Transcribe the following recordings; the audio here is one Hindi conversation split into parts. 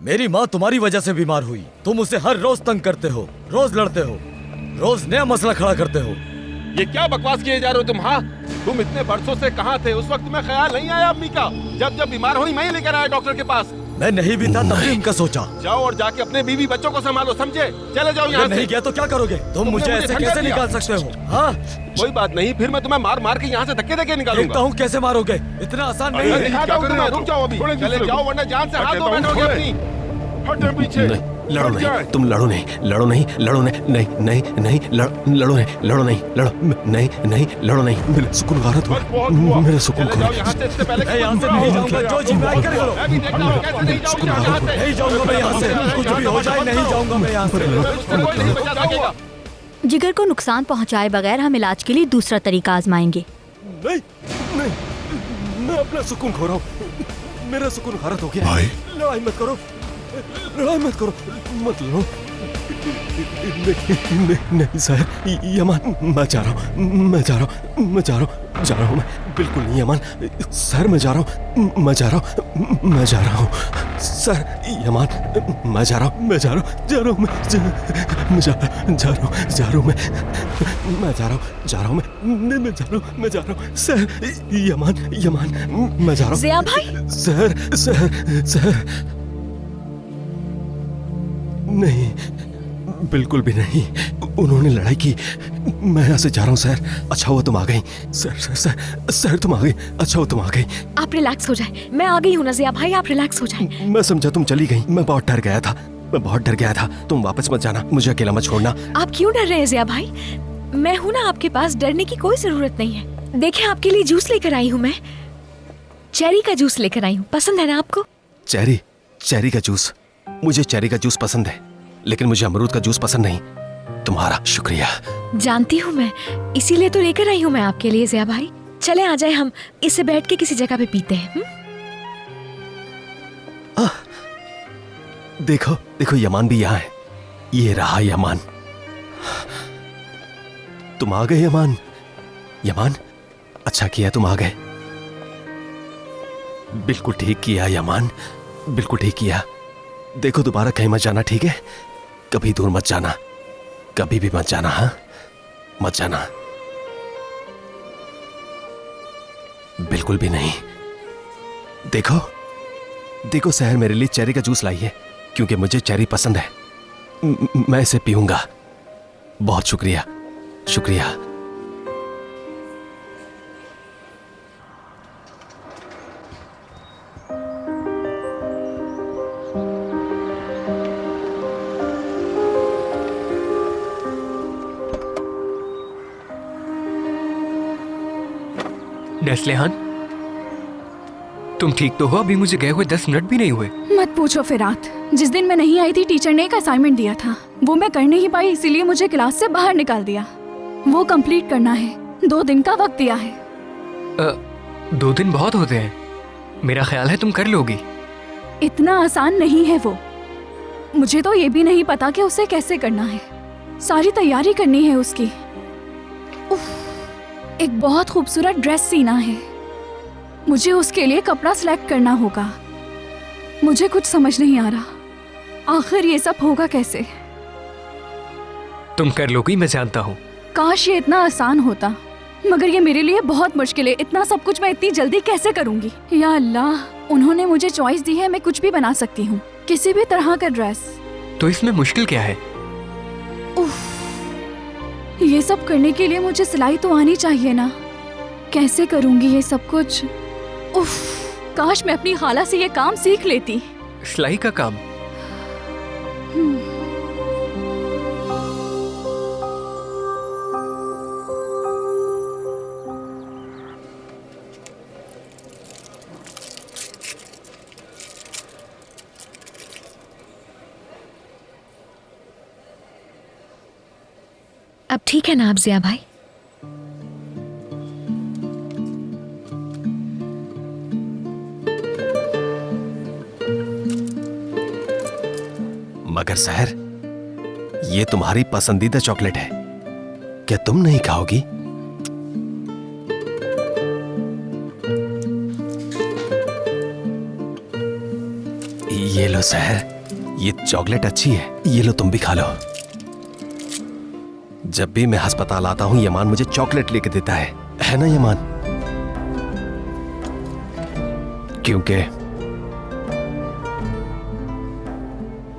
मेरी माँ तुम्हारी वजह से बीमार हुई। तुम उसे हर रोज तंग करते हो, रोज लड़ते हो, रोज नया मसला खड़ा करते हो। ये क्या बकवास किए जा रहे हो तुम? हाँ, तुम इतने बरसों से कहाँ थे? उस वक्त तुम्हें ख्याल नहीं आया अम्मी का? जब बीमार हुई मैं ही लेकर आया डॉक्टर के पास। मैं नहीं भी था तब भी उनका सोचा। जाओ और जाके अपने बीवी बच्चों को संभालो, समझे? चले जाओ यहाँ से। नहीं गया तो क्या करोगे? तुम मुझे ऐसे कैसे निकाल सकते हो? हाँ, कोई बात नहीं, फिर मैं तुम्हें मार मार के यहाँ से धक्के देके निकालूंगा। देखता हूँ कैसे मारोगे। इतना आसान नहीं है। दिखाता हूँ तुम्हें। रुक जाओ अभी, चले जाओ वरना जान से हाथ धो बैठोगे अपनी। हटो पीछे। लड़ो नहीं, तुम लड़ो नहीं, लड़ो नहीं, लड़ो नहीं, नहीं नहीं नहीं, लड़ो नहीं, लड़ो नहीं, लड़ो नहीं नहीं, लड़ो नहीं। मेरा सुकून गारत हुआ, मेरा सुकून खो जाओ यहाँ से, इससे पहले मैं यहाँ से नहीं जाऊँगा। जो जी मैं कर लो। मैं भी देखता हूँ कैसे नहीं जाऊँगा यहाँ से। नहीं जाऊँगा मैं यहाँ से। कुछ भी हो जाए नहीं जाऊँगा मैं यहाँ से। कोई नहीं बचा सकेगा। जिगर को नुकसान पहुंचाए बगैर हम इलाज के लिए दूसरा तरीका आजमाएंगे। नहीं नहीं, मैं अपना सुकून खो रहा हूँ, मेरा सुकून गारत हो गया। भाई लड़ाई मत करो, लड़ाई मत करो, मत लड़ो। नहीं सर, यमान, मैं जा रहा हूँ, मैं जा रहा हूँ, मैं जा रहा हूँ, मैं बिल्कुल नहीं यमान सर, मैं जा रहा हूँ, मैं जा रहा हूँ, मैं जा रहा हूँ सर, यमान, मैं जा रहा हूँ, मैं जा रहा हूँ, जा रहा हूँ, मैं जा रहा हूँ, मैं जा रहा हूँ, जा रहा हूँ, मैं जा रहा हूँ सर, यमान, मैं जा रहा हूँ। ज़िया भाई, सर, नहीं, बिल्कुल भी नहीं, उन्होंने लड़ाई की, मैं यहाँ से जा रहा हूँ सर। अच्छा हुआ तुम आ गई सर, तुम आ गई, अच्छा हुआ तुम आ गई। आप रिलैक्स हो जाए, मैं आ गई हूँ ना ज़िया भाई, आप रिलैक्स हो जाए। मैं समझा तुम चली गई, मैं बहुत डर गया था, तुम वापस मत जाना, मुझे अकेला मत छोड़ना। आप क्यों डर रहे हैं ज़िया भाई? मैं हूँ ना आपके पास, डरने की कोई जरूरत नहीं है। देखिए आपके लिए जूस लेकर आई हूँ मैं, चेरी का जूस लेकर आई हूँ, पसंद है ना आपको? चेरी का जूस, मुझे चेरी का जूस पसंद है, लेकिन मुझे अमरूद का जूस पसंद नहीं। तुम्हारा शुक्रिया। जानती हूँ मैं, इसीलिए तो लेकर आई हूँ मैं आपके लिए ज़िया भाई। चले आ जाए, हम इससे बैठ के किसी जगह पे पीते हैं। देखो यमान भी यहाँ है, ये रहा यमान। तुम आ गए यमान, अच्छा किया तुम आ गए, बिल्कुल ठीक किया यमान, बिल्कुल ठीक किया। देखो दोबारा कहीं मत जाना, ठीक है? कभी दूर मत जाना, कभी भी मत जाना, हाँ मत जाना, बिल्कुल भी नहीं। देखो सहर मेरे लिए चेरी का जूस लाई है, क्योंकि मुझे चेरी पसंद है, मैं इसे पीऊंगा। बहुत शुक्रिया। नेस्लेहान, तुम ठीक तो हो? अभी मुझे गए हुए 10 मिनट भी नहीं हुए। मत पूछो फिरात, जिस दिन मैं नहीं आई थी टीचर ने एक असाइनमेंट दिया था, वो मैं कर नहीं पाई, इसीलिए मुझे क्लास से बाहर निकाल दिया। वो कंप्लीट करना है, 2 दिन का वक्त दिया है। 2 दिन बहुत होते हैं, मेरा ख्याल है तुम कर लोगी। इतना आसान नहीं है वो, मुझे तो ये भी नहीं पता कि उसे कैसे करना है, सारी तैयारी करनी है उसकी। उफ, एक बहुत खूबसूरत ड्रेस सीना है, मुझे उसके लिए कपड़ा सिलेक्ट करना होगा। मुझे कुछ समझ नहीं आ रहा, आखिर ये सब होगा कैसे? तुम कर लोगी, मैं जानता हूँ। काश ये इतना आसान होता, मगर ये मेरे लिए बहुत मुश्किल है। इतना सब कुछ मैं इतनी जल्दी कैसे करूँगी? या अल्लाह, उन्होंने मुझे चॉइस दी है, मैं कुछ भी बना सकती हूँ, किसी भी तरह का ड्रेस। तो इसमें मुश्किल क्या है? उफ, ये सब करने के लिए मुझे सिलाई तो आनी चाहिए ना, कैसे करूँगी ये सब कुछ? उफ, काश मैं अपनी खाला से ये काम सीख लेती। सिलाई का काम? अब ठीक है ना आप ज़िया भाई? मगर सहर, ये तुम्हारी पसंदीदा चॉकलेट है, क्या तुम नहीं खाओगी? ये लो सहर, ये चॉकलेट अच्छी है, ये लो तुम भी खा लो। जब भी मैं अस्पताल आता हूं यमान मुझे चॉकलेट लेके देता है ना यमान? क्योंकि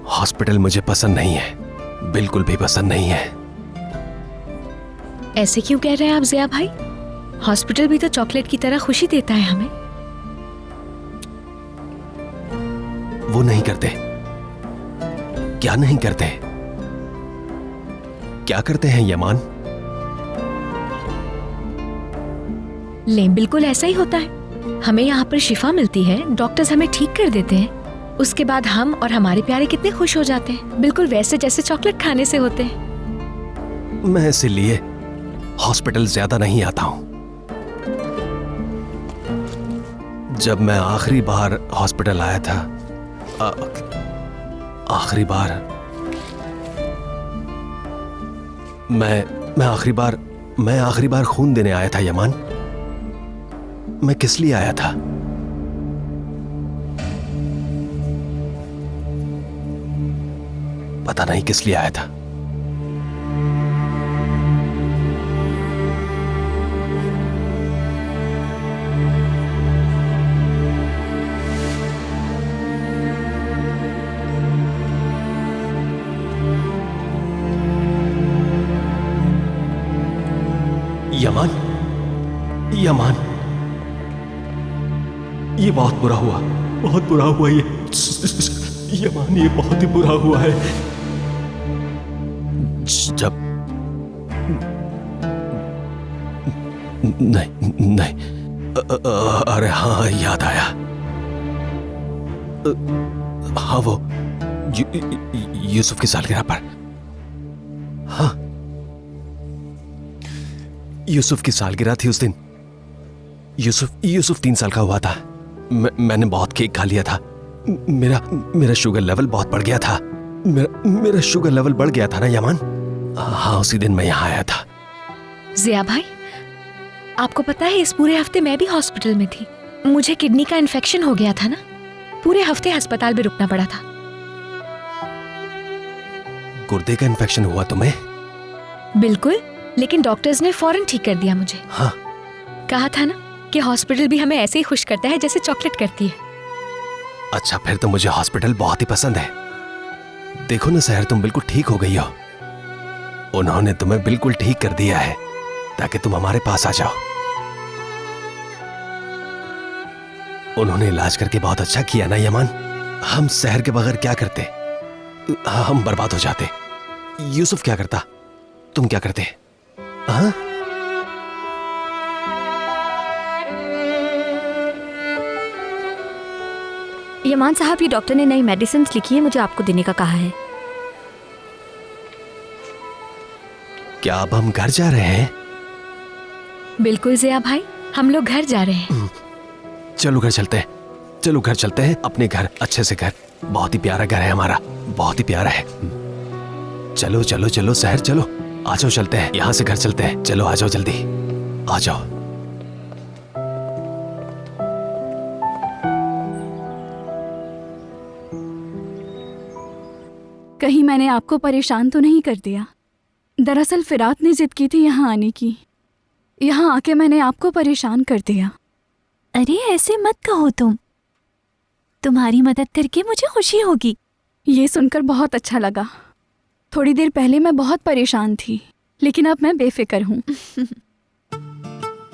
हॉस्पिटल मुझे पसंद नहीं है, बिल्कुल भी पसंद नहीं है। ऐसे क्यों कह रहे हैं आप जिया भाई? हॉस्पिटल भी तो चॉकलेट की तरह खुशी देता है हमें। वो नहीं करते। क्या नहीं करते? क्या करते हैं यमान? ले बिल्कुल ऐसा ही होता है। हमें यहाँ पर शिफा मिलती है, डॉक्टर्स हमें ठीक कर देते हैं, उसके बाद हम और हमारे प्यारे कितने खुश हो जाते हैं, बिल्कुल वैसे जैसे चॉकलेट खाने से होते हैं। मैं इसीलिए हॉस्पिटल ज्यादा नहीं आता हूं। जब मैं आखिरी बार हॉस्पिटल आया था, आखिरी बार मैं आखिरी बार खून देने आया था यमान। मैं किस लिए आया था? पता नहीं किस लिए आया था। यमान, यमान, ये बहुत बुरा हुआ, बहुत बुरा हुआ ये। यमान, ये बहुत ही बुरा हुआ है। जब नहीं, अरे हाँ याद आया। हाँ वो यूसुफ की सालगिरह पर, हाँ यूसुफ की सालगिरह थी उस दिन। यूसुफ 3 साल का हुआ था। मैंने बहुत केक खा लिया था। मेरा शुगर लेवल बहुत बढ़ गया था। मेरा शुगर लेवल बढ़ गया था ना यमान। हाँ उसी दिन मैं यहाँ आया था। जिया भाई, आपको पता है इस पूरे हफ्ते मैं भी हॉस्पिटल में थी। मुझे किडनी का इन्फेक्शन हो गया था ना, पूरे हफ्ते अस्पताल में रुकना पड़ा था। गुर्दे का इन्फेक्शन हुआ तुम्हें? बिल्कुल, लेकिन डॉक्टर्स ने फौरन ठीक कर दिया मुझे। हाँ, कहा था ना कि हॉस्पिटल भी हमें ऐसे ही खुश करता है जैसे चॉकलेट करती है। अच्छा फिर तो मुझे हॉस्पिटल बहुत ही पसंद है। देखो ना सहर, तुम बिल्कुल ठीक हो गई हो। उन्होंने तुम्हें बिल्कुल ठीक कर दिया है ताकि तुम हमारे पास आ जाओ। उन्होंने इलाज करके बहुत अच्छा किया ना यमान। हम सहर के बगैर क्या करते? हम बर्बाद हो जाते। यूसुफ क्या करता, तुम क्या करते? हाँ? यमान साहब, ये डॉक्टर ने नई मेडिसिन लिखी है, मुझे आपको देने का कहा है। क्या अब हम घर जा रहे हैं? बिल्कुल जिया भाई, हम लोग घर जा रहे हैं। चलो घर चलते हैं, चलो घर चलते हैं, अपने घर, अच्छे से घर। बहुत ही प्यारा घर है हमारा, बहुत ही प्यारा है। चलो चलो चलो सहर, चलो आ जाओ, चलते हैं यहाँ से घर चलते हैं। चलो आ जाओ, जल्दी आ जाओ। कहीं मैंने आपको परेशान तो नहीं कर दिया? दरअसल फिरात ने जिद की थी यहाँ आने की। यहाँ आके मैंने आपको परेशान कर दिया। अरे ऐसे मत कहो, तुम्हारी मदद करके मुझे खुशी होगी। ये सुनकर बहुत अच्छा लगा। थोड़ी देर पहले मैं बहुत परेशान थी, लेकिन अब मैं बेफिक्र हूँ।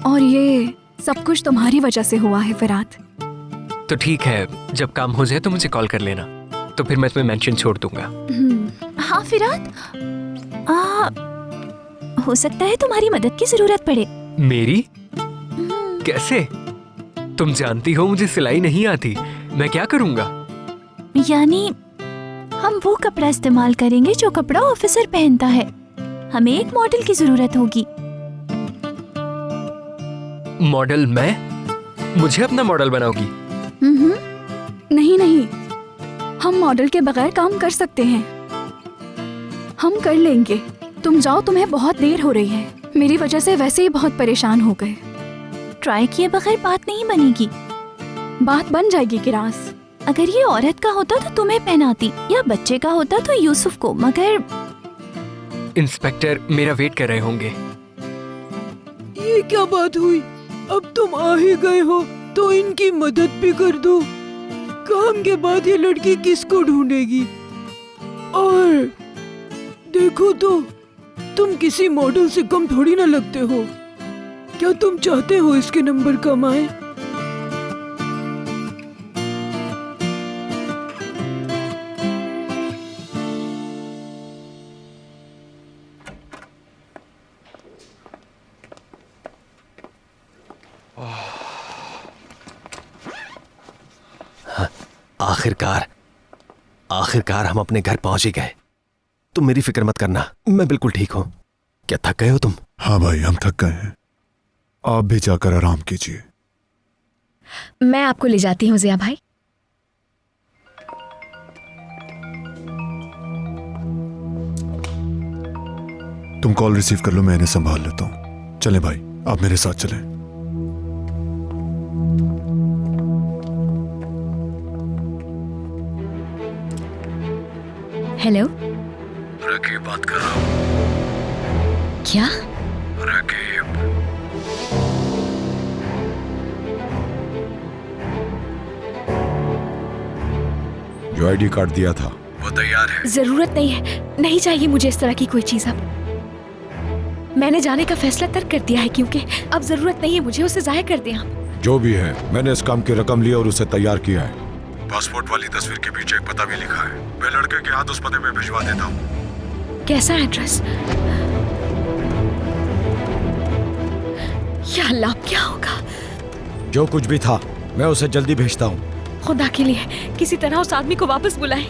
और ये सब कुछ तुम्हारी वजह से हुआ है फिरात। तो ठीक है, जब काम हो जाए तो मुझे कॉल कर लेना, तो फिर मैं तुम्हें मेंशन छोड़ दूंगा। हाँ फिरात, हो सकता है तुम्हारी मदद की जरूरत पड़े। मेरी? कैसे? तुम जानती हो मुझे सिलाई नहीं आती, मैं क्या करूंगा? यानी हम वो कपड़ा इस्तेमाल करेंगे जो कपड़ा ऑफिसर पहनता है। हमें एक मॉडल की जरूरत होगी। मॉडल? मैं? मुझे अपना मॉडल बनाओगी? नहीं नहीं, हम मॉडल के बगैर काम कर सकते हैं। हम कर लेंगे। तुम जाओ, तुम्हें बहुत देर हो रही है। मेरी वजह से वैसे ही बहुत परेशान हो गए। ट्राई किए बगैर बात नहीं बनेगी। बात बन जाएगी किरास। अगर ये औरत का होता तो तुम्हें पहनाती, या बच्चे का होता तो यूसुफ को, मगर इंस्पेक्टर मेरा वेट कर रहे होंगे। ये क्या बात हुई? अब तुम आ ही गए हो तो इनकी मदद भी कर दो। काम के बाद ये लड़की किसको ढूंढेगी? और देखो तो, तुम किसी मॉडल से कम थोड़ी ना लगते हो। क्या तुम चाहते हो इसके नंबर कम आए? आखिरकार हम अपने घर पहुंच ही गए। तुम मेरी फिक्र मत करना, मैं बिल्कुल ठीक हूं। क्या थक गए हो तुम? हाँ भाई, हम थक गए हैं। आप भी जाकर आराम कीजिए। मैं आपको ले जाती हूँ जिया भाई। तुम कॉल रिसीव कर लो, मैं इन्हें संभाल लेता हूँ। चलें भाई, आप मेरे साथ चलें। हेलो, रकीब बात कर रहा हूँ। क्या? रकीब, जो आईडी कार्ड दिया था वो तैयार है। जरूरत नहीं है, नहीं चाहिए मुझे इस तरह की कोई चीज। अब मैंने जाने का फैसला तर्क कर दिया है, क्योंकि अब जरूरत नहीं है मुझे, उसे जाया कर दिया। जो भी है, मैंने इस काम की रकम ली और उसे तैयार किया है। पासपोर्ट वाली तस्वीर के पीछे एक पता भी लिखा है। मैं लड़के के हाथ उस पते पे भिजवा देता हूँ। कैसा एड्रेस? या अल्लाह, क्या होगा? जो कुछ भी था मैं उसे जल्दी भेजता हूँ। खुदा के लिए किसी तरह उस आदमी को वापस बुलाएं।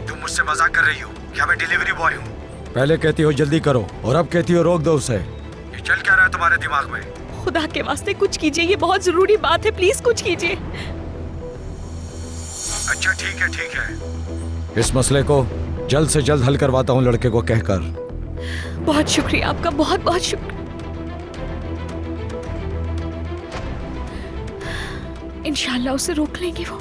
तुम मुझसे मजाक कर रही हो क्या? मैं डिलीवरी बॉय हूँ। पहले कहती हो जल्दी करो और अब कहती हो रोक दो उसे। ये चल क्या रहा है तुम्हारे दिमाग में? खुदा के वास्ते कुछ कीजिए, ये बहुत जरूरी बात है, प्लीज कुछ कीजिए। अच्छा ठीक है। इस मसले को जल्द से जल्द हल करवाता हूँ लड़के को कहकर। बहुत शुक्रिया आपका, बहुत बहुत शुक्रिया। इंशाल्लाह उसे रोक लेंगे वो।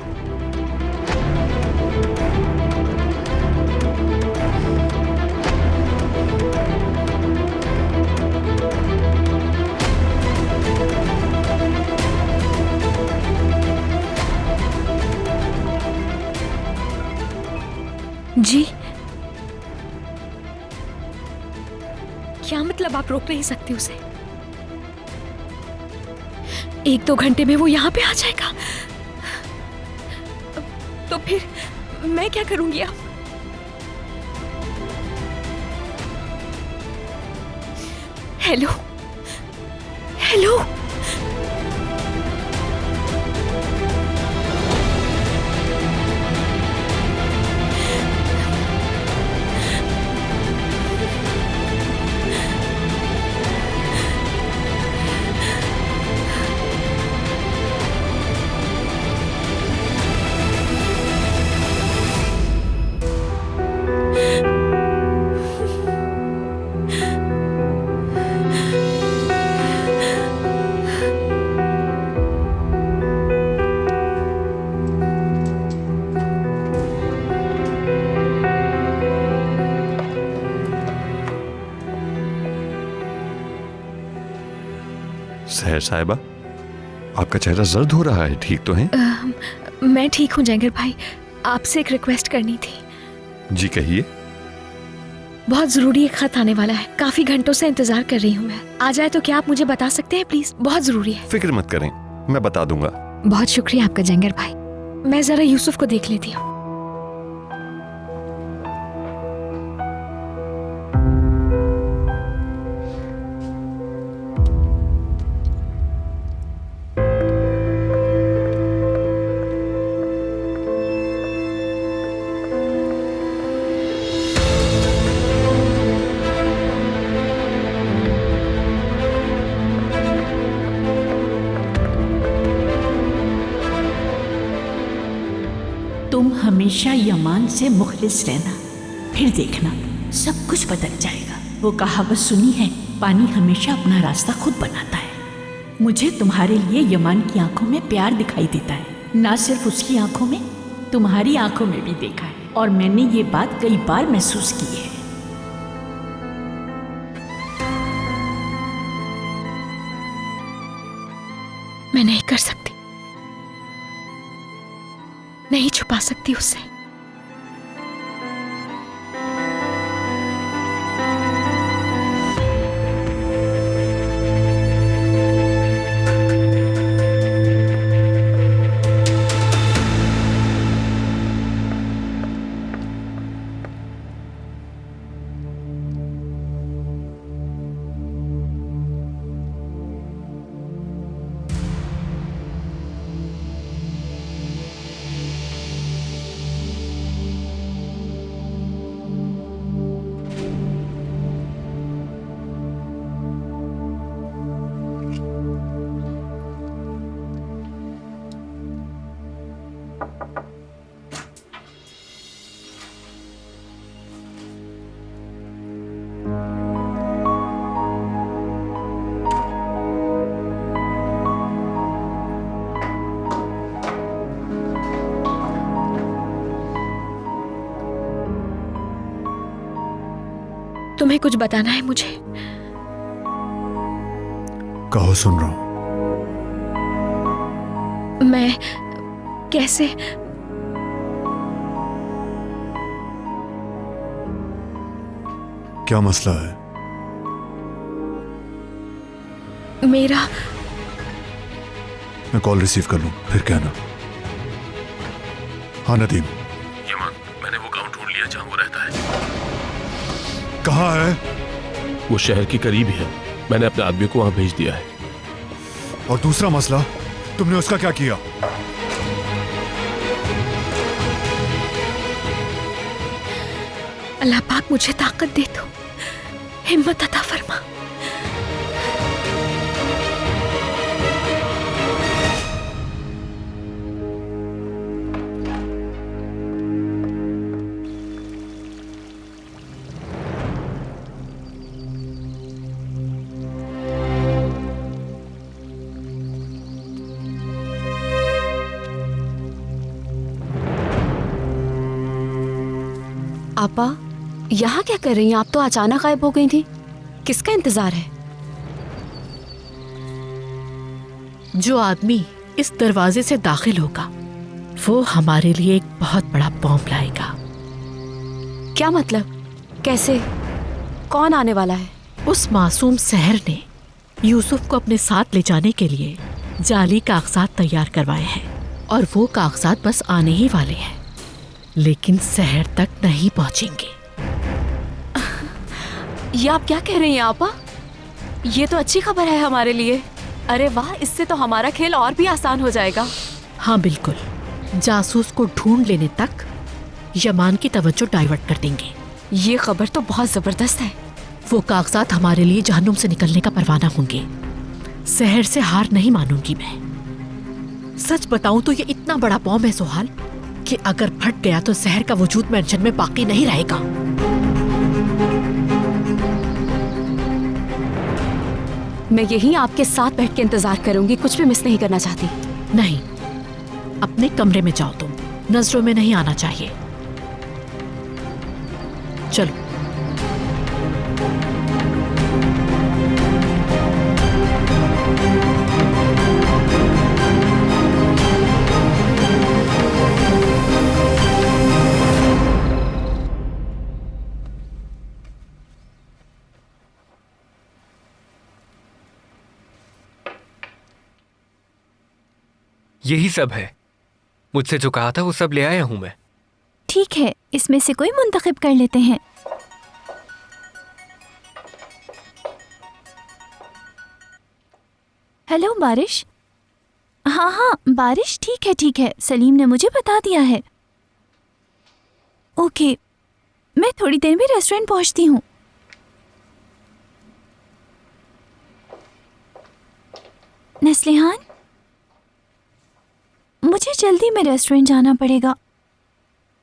जी, क्या मतलब आप रोक नहीं सकते उसे? 1-2 घंटे में वो यहाँ पे आ जाएगा, तो फिर मैं क्या करूंगी? आप हेलो हेलो, सहर साहिबा, आपका चेहरा जर्द हो रहा है, ठीक तो हैं? मैं ठीक हूँ जैंगर भाई, आपसे एक रिक्वेस्ट करनी थी। जी कहिए। बहुत जरूरी एक खत आने वाला है, काफी घंटों से इंतजार कर रही हूँ मैं। आ जाए तो क्या आप मुझे बता सकते हैं प्लीज? बहुत जरूरी है। फिक्र मत करें, मैं बता दूंगा। बहुत शुक्रिया आपका जैंगर भाई। मैं जरा यूसुफ को देख लेती हूँ। तुम हमेशा यमान से मुखलिस रहना, फिर देखना सब कुछ बदल जाएगा। वो कहावत सुनी है, पानी हमेशा अपना रास्ता खुद बनाता है। मुझे तुम्हारे लिए यमान की आंखों में प्यार दिखाई देता है, ना सिर्फ उसकी आंखों में तुम्हारी आंखों में भी देखा है और मैंने ये बात कई बार महसूस की है। मैं नहीं कर सकती, नहीं छुपा सकती उससे। तुम्हें कुछ बताना है मुझे। कहो, सुन रहा हूं। मैं कैसे क्या मसला है? मेरा मैं कॉल रिसीव कर लूं फिर कहना। हाँ नदीम। यमान, मैंने वो गांव ढूंढ लिया जहां वो रहता है। कहाँ है? वो शहर के करीब ही है। मैंने अपने आदमी को वहां भेज दिया है। और दूसरा मसला, तुमने उसका क्या किया? अल्लाह पाक मुझे ताकत दे तो, हिम्मत अता फरमा। आपा, यहाँ क्या कर रही हैं? आप तो अचानक गायब हो गई थी। किसका इंतजार है? जो आदमी इस दरवाजे से दाखिल होगा वो हमारे लिए एक बहुत बड़ा बॉम्ब लाएगा। क्या मतलब? कैसे? कौन आने वाला है? उस मासूम सहर ने यूसुफ को अपने साथ ले जाने के लिए जाली कागजात तैयार करवाए हैं और वो कागजात बस आने ही वाले हैं, लेकिन शहर तक नहीं पहुंचेंगे। ये आप क्या कह रही हैं आपा? ये तो अच्छी खबर है हमारे लिए। अरे वाह, इससे तो हमारा खेल और भी आसान हो जाएगा। हाँ बिल्कुल, जासूस को ढूंढ लेने तक यमान की तवज्जो डाइवर्ट कर देंगे। ये खबर तो बहुत जबरदस्त है। वो कागजात हमारे लिए जहन्नुम से निकलने का परवाना होंगे। शहर से हार नहीं मानूंगी मैं। सच बताऊं तो ये इतना बड़ा बॉम्ब है सोहाल कि अगर फट गया तो शहर का वजूद मेंशन में बाकी नहीं रहेगा। मैं यहीं आपके साथ बैठ के इंतजार करूंगी, कुछ भी मिस नहीं करना चाहती। नहीं, अपने कमरे में जाओ, तुम नजरों में नहीं आना चाहिए। चलो। यही सब है। मुझसे जो कहा था वो सब ले आया हूं मैं। ठीक है, इसमें से कोई मुंतखब कर लेते हैं। हेलो बारिश। हाँ हाँ बारिश, ठीक है, सलीम ने मुझे बता दिया है। ओके, मैं थोड़ी देर में रेस्टोरेंट पहुंचती हूँ। नस्लिहान, मुझे जल्दी में रेस्टोरेंट जाना पड़ेगा।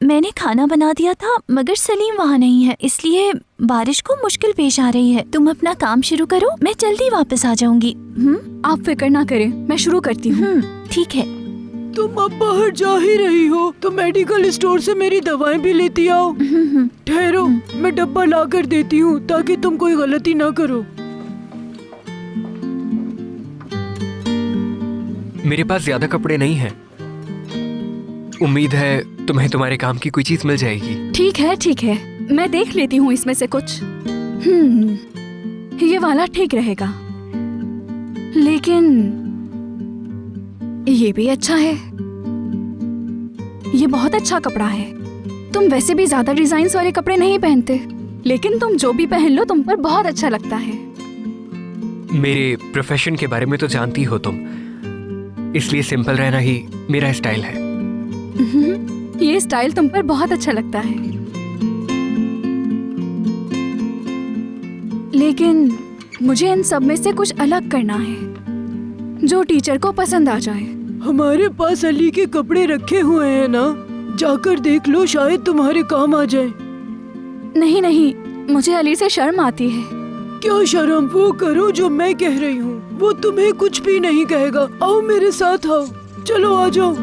मैंने खाना बना दिया था मगर सलीम वहाँ नहीं है, इसलिए बारिश को मुश्किल पेश आ रही है। तुम अपना काम शुरू करो, मैं जल्दी वापस आ जाऊंगी। आप फिक्र ना करें, मैं शुरू करती हूँ। ठीक है। तुम अब बाहर जा ही रही हो तो मेडिकल स्टोर से मेरी दवाएं भी लेती आओ। ठहरो, मैं डब्बा ला कर देती हूँ ताकि तुम कोई गलती ना करो। मेरे पास ज्यादा कपड़े नहीं हैं। उम्मीद है तुम्हें तुम्हारे काम की कोई चीज मिल जाएगी। ठीक है, मैं देख लेती हूँ इसमें से कुछ। ये वाला ठीक रहेगा, लेकिन ये भी अच्छा है। ये बहुत अच्छा कपड़ा है। तुम वैसे भी ज्यादा डिजाइन्स वाले कपड़े नहीं पहनते, लेकिन तुम जो भी पहन लो तुम पर बहुत अच्छा लगता है। मेरे प्रोफेशन के बारे में तो जानती हो तुम, इसलिए सिंपल रहना ही मेरा स्टाइल है। ये स्टाइल तुम पर बहुत अच्छा लगता है, लेकिन मुझे इन सब में से कुछ अलग करना है जो टीचर को पसंद आ जाए। हमारे पास अली के कपड़े रखे हुए हैं ना, जाकर देख लो, शायद तुम्हारे काम आ जाए। नहीं, मुझे अली से शर्म आती है। क्या शर्म? वो करो जो मैं कह रही हूँ, वो तुम्हें कुछ भी नहीं कहेगा। आओ मेरे साथ आओ, चलो आ जाओ।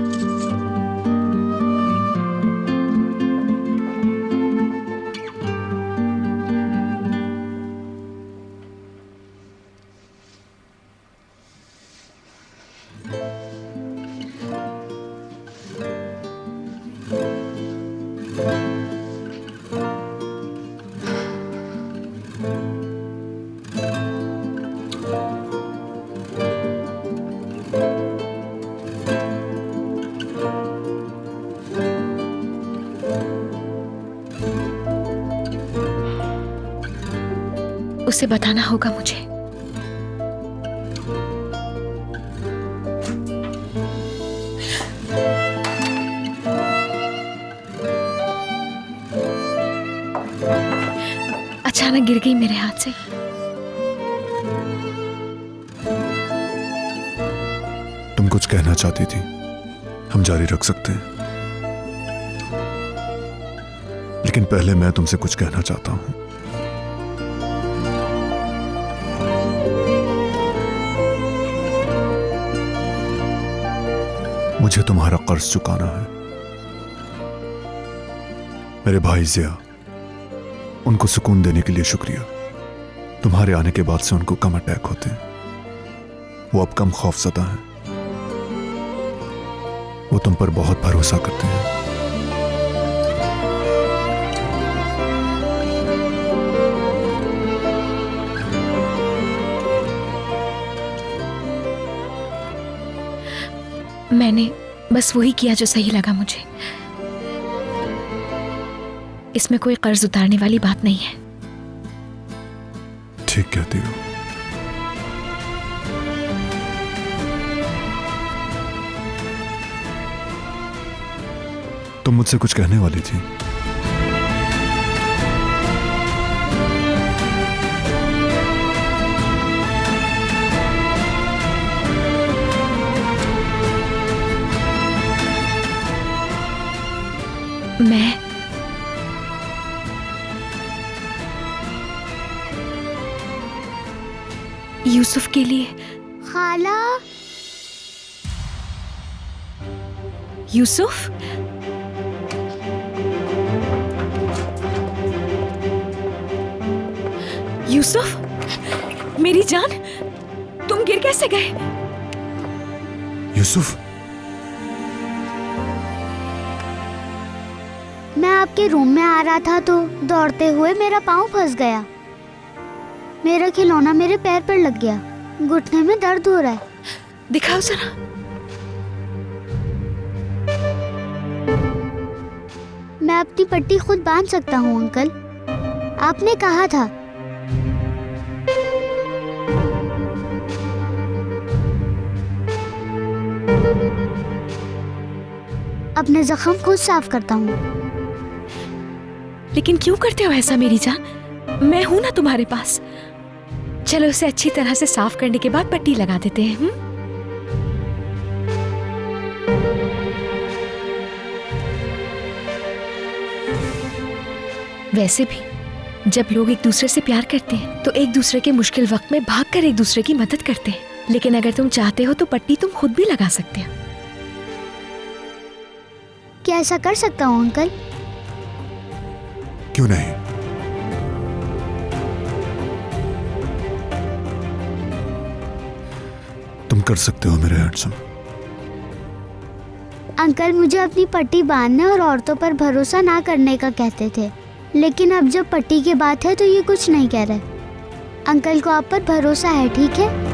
उसे बताना होगा मुझे। अचानक गिर गई मेरे हाथ से। तुम कुछ कहना चाहती थी, हम जारी रख सकते हैं, लेकिन पहले मैं तुमसे कुछ कहना चाहता हूं। मुझे तुम्हारा कर्ज चुकाना है। मेरे भाई जिया, उनको सुकून देने के लिए शुक्रिया। तुम्हारे आने के बाद से उनको कम अटैक होते हैं, वो अब कम खौफज़दा हैं। वो तुम पर बहुत भरोसा करते हैं। मैंने बस वही किया जो सही लगा मुझे। इसमें कोई कर्ज उतारने वाली बात नहीं है। ठीक कहती हो। तुम मुझसे कुछ कहने वाली थी। मैं यूसुफ के लिए। खाला। यूसुफ, यूसुफ मेरी जान, तुम गिर कैसे गए? यूसुफ, मैं आपके रूम में आ रहा था तो दौड़ते हुए मेरा पाँव फंस गया। मेरा खिलौना मेरे पैर पर लग गया, घुटने में दर्द हो रहा है। दिखाओ जरा। मैं अपनी पट्टी खुद बांध सकता हूँ अंकल, आपने कहा था। अपने जख्म खुद साफ करता हूँ। लेकिन क्यों करते हो ऐसा मेरी जान? मैं हूं ना तुम्हारे पास। चलो उसे अच्छी तरह से साफ करने के बाद पट्टी लगा देते हैं। वैसे भी जब लोग एक दूसरे से प्यार करते हैं तो एक दूसरे के मुश्किल वक्त में भागकर एक दूसरे की मदद करते हैं। लेकिन अगर तुम चाहते हो तो पट्टी तुम खुद भी लगा सकते हो। क्या ऐसा कर सकता हूँ अंकल? क्यों नहीं? तुम कर सकते हो मेरे हैंडसम। अंकल मुझे अपनी पट्टी बांधने और औरतों पर भरोसा ना करने का कहते थे, लेकिन अब जब पट्टी की बात है तो ये कुछ नहीं कह रहे। अंकल को आप पर भरोसा है, ठीक है?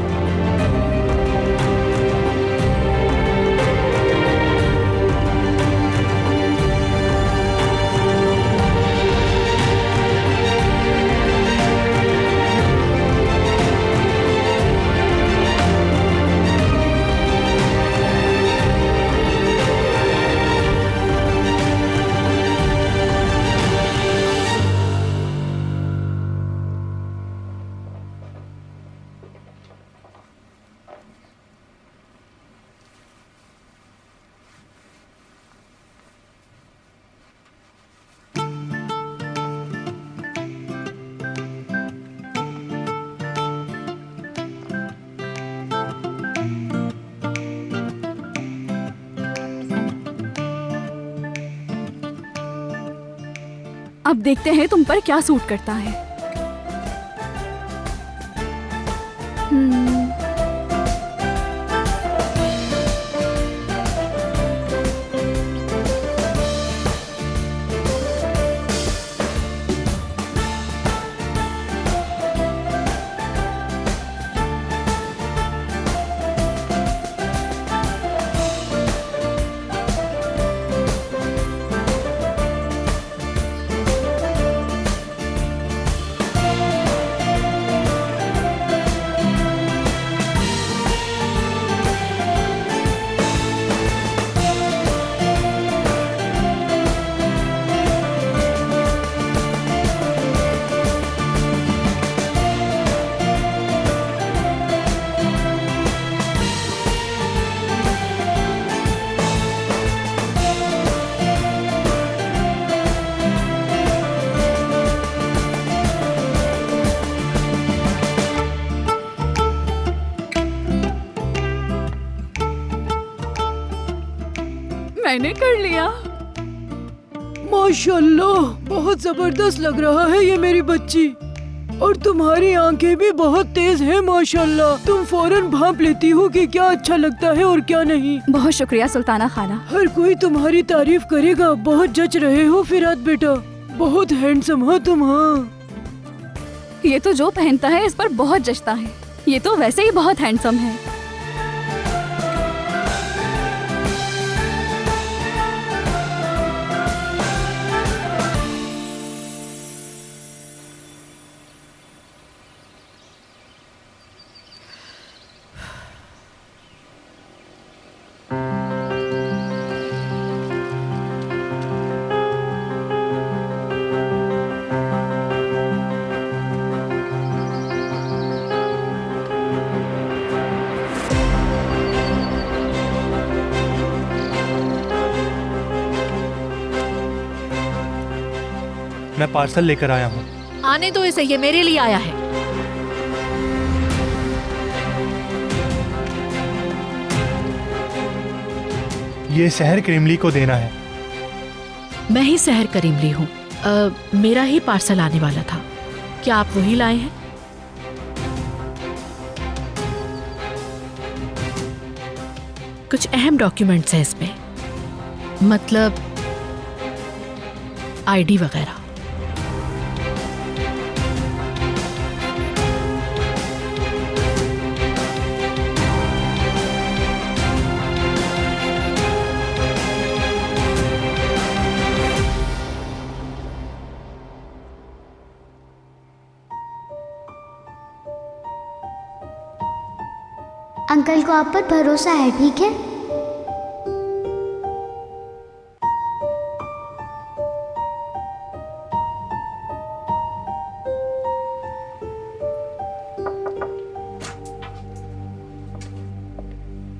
अब देखते हैं तुम पर क्या सूट करता है। मैंने कर लिया। माशाल्लाह, बहुत जबरदस्त लग रहा है ये मेरी बच्ची। और तुम्हारी आंखें भी बहुत तेज हैं माशाल्लाह। तुम फौरन भांप लेती हो कि क्या अच्छा लगता है और क्या नहीं। बहुत शुक्रिया सुल्ताना खाना। हर कोई तुम्हारी तारीफ करेगा। बहुत जच रहे हो फिरात बेटा, बहुत हैंडसम हो तुम। हाँ, ये तो जो पहनता है इस पर बहुत जचता है। ये तो वैसे ही बहुत हैंडसम है। मैं पार्सल लेकर आया हूँ। आने दो इसे, ये मेरे लिए आया है। ये शहर करीमली को देना है। मैं ही शहर करीमली हूँ। मेरा ही पार्सल आने वाला था। क्या आप वही लाए हैं? कुछ अहम डॉक्यूमेंट्स हैं इसमें, मतलब आईडी वगैरह। अंकल को आप पर भरोसा है, ठीक है?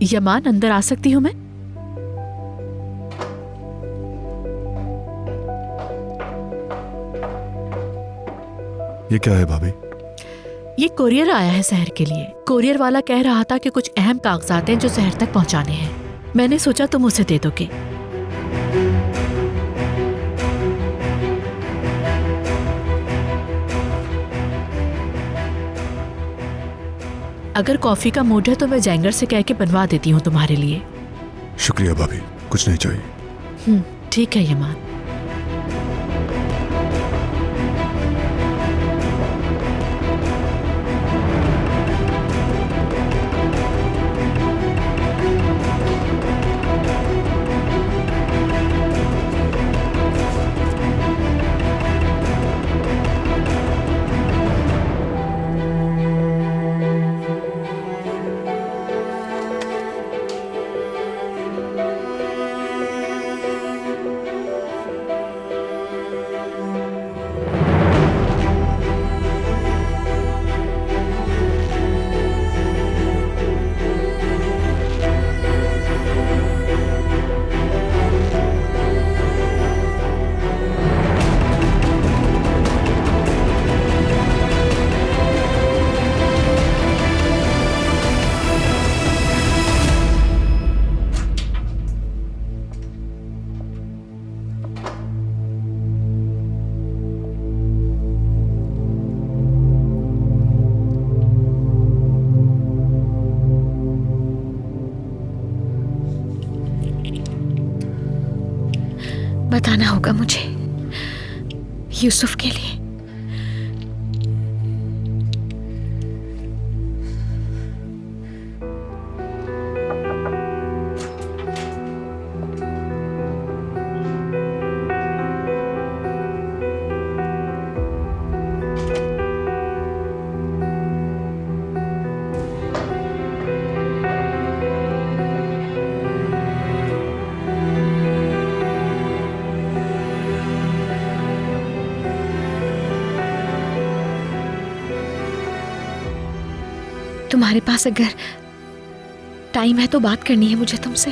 यमान, अंदर आ सकती हूँ मैं? ये क्या है भाभी? ये कोरियर आया है शहर के लिए। कोरियर वाला कह रहा था कि कुछ अहम कागजात हैं जो शहर तक पहुंचाने हैं। मैंने सोचा तुम उसे दे दोगे। अगर कॉफी का मूड है तो मैं जैंगर से कह के बनवा देती हूँ तुम्हारे लिए। शुक्रिया भाभी, कुछ नहीं चाहिए। ठीक है यमान। बताना होगा मुझे यूसुफ के लिए। तुम्हारे पास अगर टाइम है तो बात करनी है मुझे तुमसे।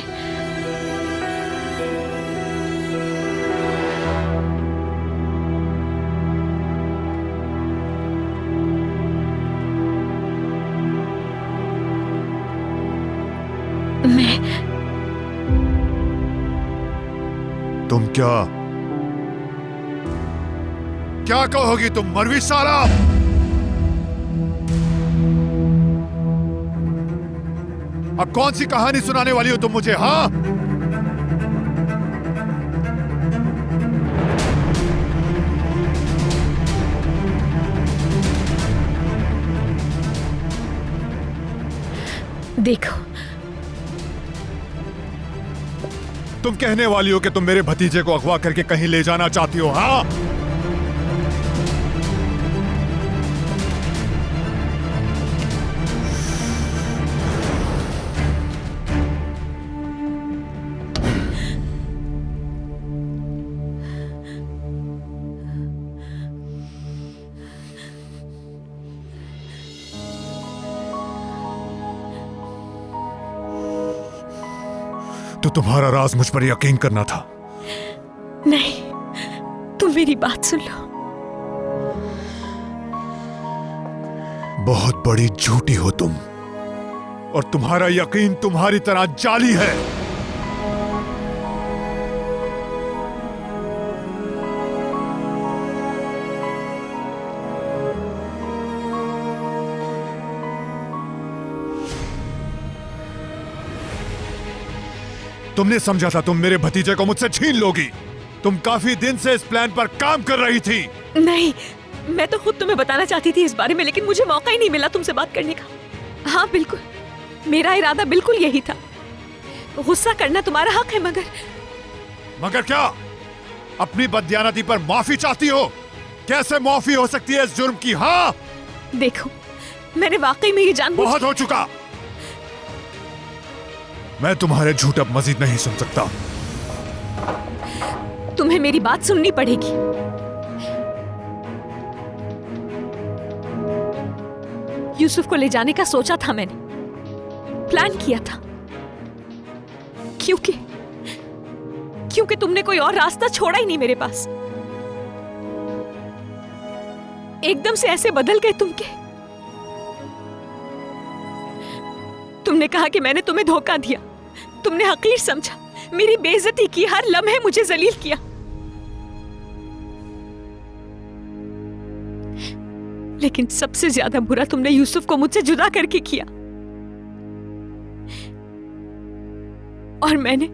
तुम क्या कहोगी तुम मरवी साला? अब कौन सी कहानी सुनाने वाली हो तुम मुझे? हाँ, देखो, तुम कहने वाली हो कि तुम मेरे भतीजे को अगवा करके कहीं ले जाना चाहती हो? हाँ, तो तुम्हारा राज मुझ पर यकीन करना था। नहीं, तुम मेरी बात सुन लो। बहुत बड़ी झूठी हो तुम, और तुम्हारा यकीन तुम्हारी तरह जाली है। तुमने समझा था तुम मेरे भतीजे को मुझसे छीन लोगी। तुम काफी दिन से इस प्लान पर काम कर रही थी। नहीं, मैं तो खुद तुम्हें बताना चाहती थी इस बारे में, लेकिन मुझे मौका ही नहीं मिला तुमसे बात करने का। हाँ बिल्कुल, मेरा इरादा बिल्कुल यही था। गुस्सा करना तुम्हारा हक है, मगर क्या अपनी बददियानती पर माफी चाहती हो? कैसे माफी हो सकती है इस जुर्म की? हाँ देखो, मैंने वाकई में ये जानबूझ बहुत हो चुका। मैं तुम्हारे झूठ अब मजीद नहीं सुन सकता। तुम्हें मेरी बात सुननी पड़ेगी। यूसुफ को ले जाने का सोचा था मैंने, प्लान किया था, क्योंकि तुमने कोई और रास्ता छोड़ा ही नहीं मेरे पास। एकदम से ऐसे बदल गए तुमने कहा कि मैंने तुम्हें धोखा दिया, तुमने हकीर समझा, मेरी बेइज्जती की, हर लम्हे मुझे जलील किया। लेकिन सबसे ज्यादा बुरा तुमने यूसुफ को मुझसे जुदा करके किया। और मैंने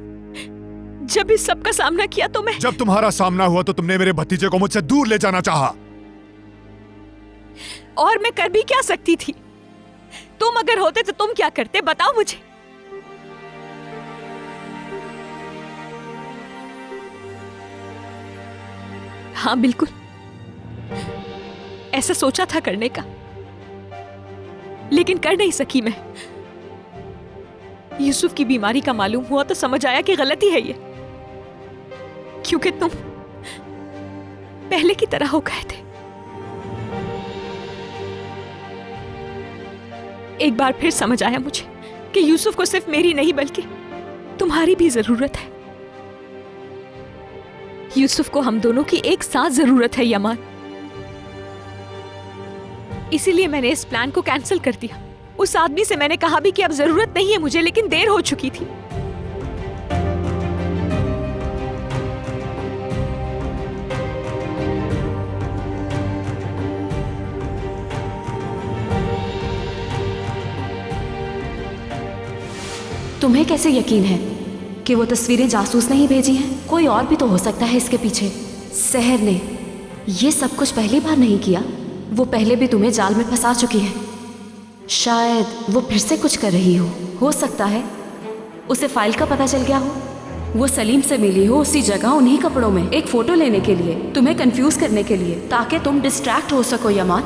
जब इस सब का सामना किया तो मैं जब तुम्हारा सामना हुआ तो तुमने मेरे भतीजे को मुझसे दूर ले जाना चाहा। और मैं कर भी क्या सकती थी? तुम अगर होते तो तुम क्या करते, बताओ मुझे। हाँ बिल्कुल, ऐसा सोचा था करने का, लेकिन कर नहीं सकी मैं। यूसुफ की बीमारी का मालूम हुआ तो समझ आया कि गलती है ये, क्योंकि तुम पहले की तरह हो गए थे। एक बार फिर समझ आया मुझे कि यूसुफ को सिर्फ मेरी नहीं बल्कि तुम्हारी भी जरूरत है। यूसुफ को हम दोनों की एक साथ जरूरत है यमान। इसीलिए मैंने इस प्लान को कैंसिल कर दिया। उस आदमी से मैंने कहा भी कि अब जरूरत नहीं है मुझे, लेकिन देर हो चुकी थी। तुम्हें कैसे यकीन है कि वो तस्वीरें जासूस ने ही भेजी हैं? कोई और भी तो हो सकता है इसके पीछे। सहर ने ये सब कुछ पहली बार नहीं किया, वो पहले भी तुम्हें जाल में फंसा चुकी है। शायद वो फिर से कुछ कर रही हो सकता है उसे फाइल का पता चल गया हो, वो सलीम से मिली हो उसी जगह उन्हीं कपड़ों में, एक फोटो लेने के लिए, तुम्हें कंफ्यूज करने के लिए, ताकि तुम डिस्ट्रैक्ट हो सको यमान।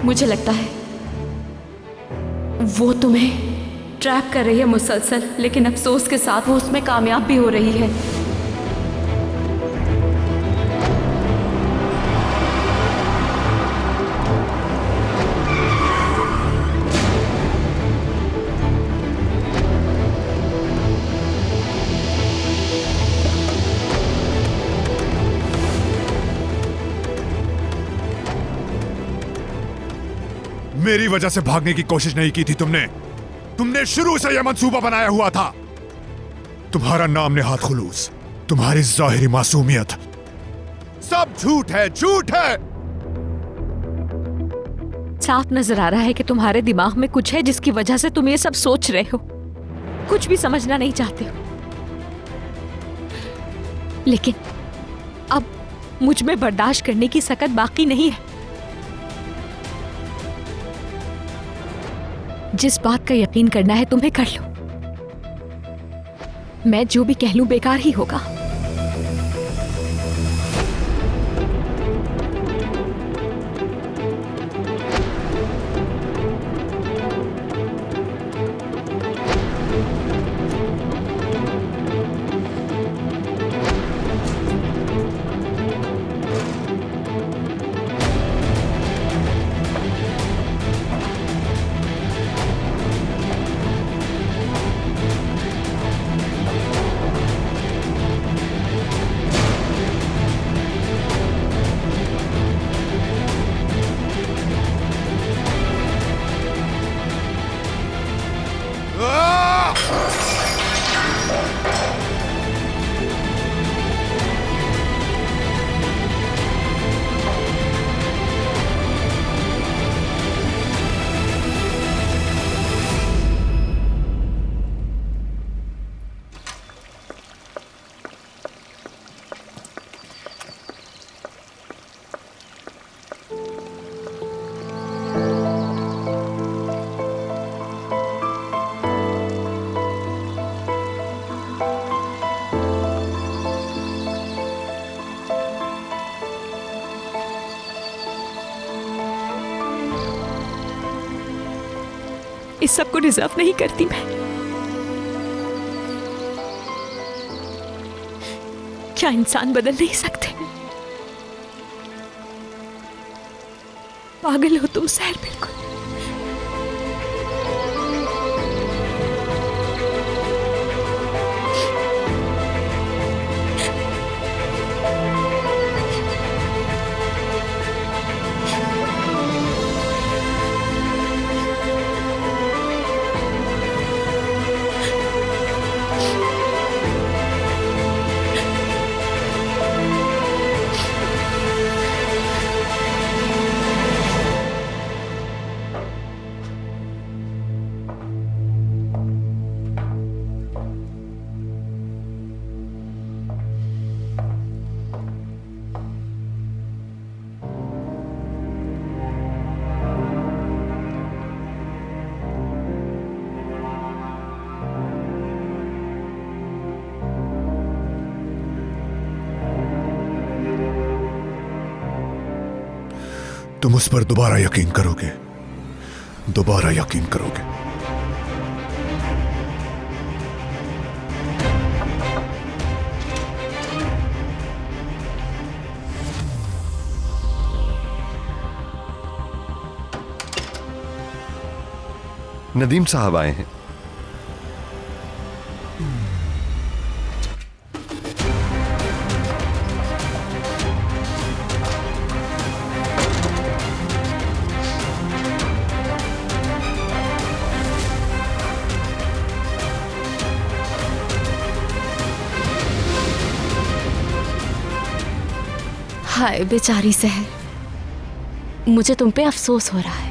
मुझे लगता है वो तुम्हें ट्रैप कर रही है मुसलसल, लेकिन अफसोस के साथ वो उसमें कामयाब भी हो रही है। मेरी वजह से भागने की कोशिश नहीं की थी तुमने शुरू से यह मंसूबा बनाया हुआ था। तुम्हारा नाम नेहात खुलूस, तुम्हारी जाहिरी मासूमियत, सब झूठ है, झूठ है। साफ नजर आ रहा है कि तुम्हारे दिमाग में कुछ है जिसकी वजह से तुम ये सब सोच रहे हो, कुछ भी समझना नहीं चाहते हो। लेकिन अब मुझ में बर्दाश्त करने की सकत बाकी नहीं है। जिस बात का यकीन करना है तुम्हें कर लो, मैं जो भी कह लूं बेकार ही होगा। इस सब को डिजर्व नहीं करती मैं। क्या इंसान बदल नहीं सकते? पागल हो तुम सहर, बिल्कुल। तुम उस पर दोबारा यकीन करोगे, दोबारा यकीन करोगे। नदीम साहब आए हैं। हाय बेचारी सहर, मुझे तुम पे अफसोस हो रहा है।